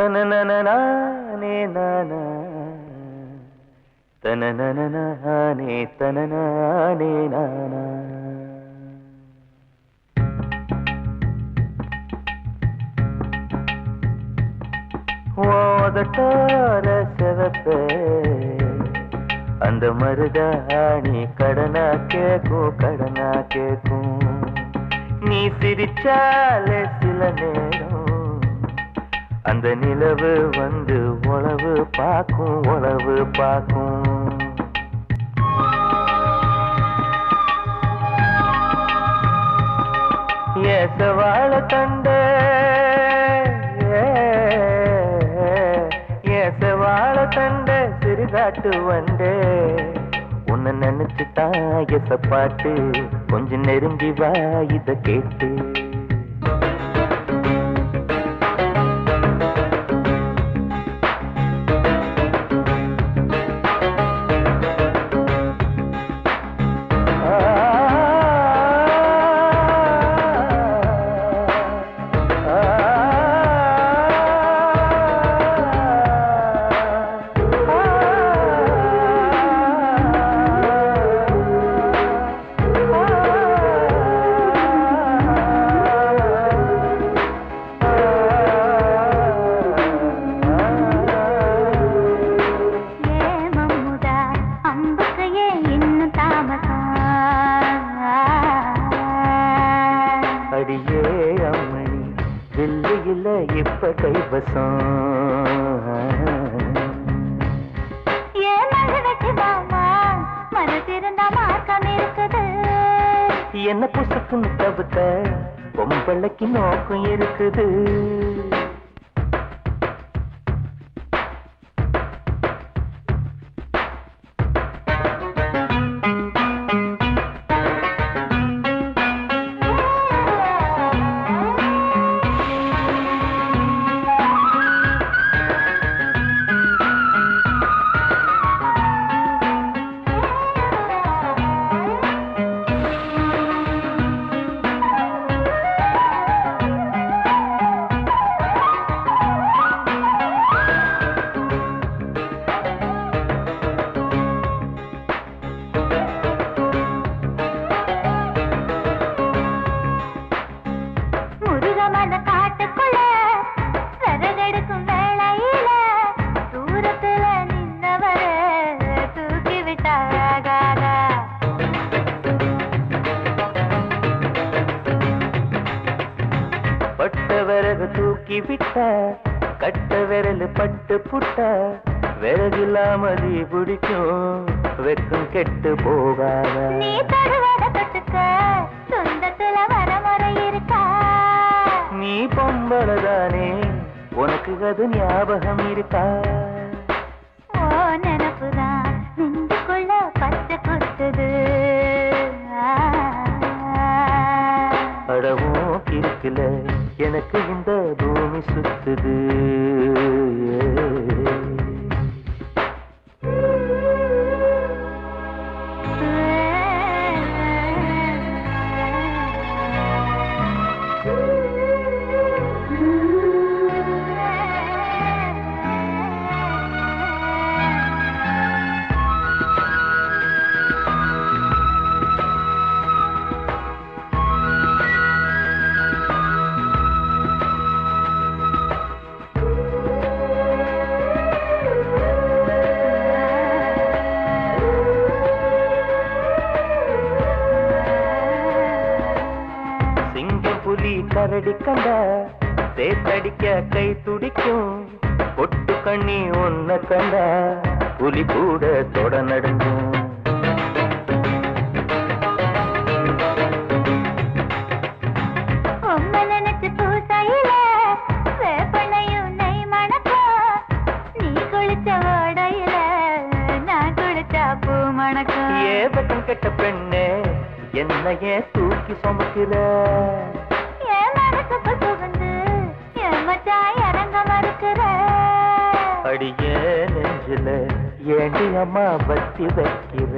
தனனனே நானா தனனனே தனனனே நானா ஓதட்டார செவப்பே அந்த மருதாணி கடனா கேக்கும் நீ சிரிச்சாலே சில நேரம் அந்த நிலவு வந்து உளவு பார்க்கும் ஏசவாழ தண்டே ஏசவாழ தண்டே சிறுகாட்டு வந்தே உன்னை நினைச்சுதான் எசப்பாட்டு கொஞ்சம் நெருங்கி வா இத கேட்டு இப்ப கைவசம் என்ன புசக்குன்னு தவிர்த்த பொம்பளைக்கு நோக்கம் இருக்குது விறகு தூக்கி விட்ட கட்ட விரல் பட்டு புட்ட விறகில்லாமதி பிடிக்கும் வெக்கம் கெட்டு போகாத நீ தருவத தொட்டுக்க சொந்தத்துல வரமுறை இருக்கா நீ பொம்பளதானே உனக்கு அது ஞாபகம் இருக்கா ஓ நினப்புதான் நெஞ்சுக்குள்ள பச்சை கொத்துது அடவும் இருக்குல எனக்கு இந்த பூமி சுத்துது கரடி கண்ட சேத்தடிக்க கை துடிக்கும் பொட்டு கண்ணி ஒன்ன கண்ட புலி கூட தொட நடுங்கும் நினைச்சு பூசையில வேப்பனையும் நெய் மணக்கும் நீ குளிச்ச ஓடையில நான் குளிச்சா பூ மணக்கும் ஏ பக்கம் கெட்ட பெண்ணே என்னையே தூக்கி சுமக்கிற அடியே நெஞ்சில ஏண்டி அம்மா பத்தி வைக்கிற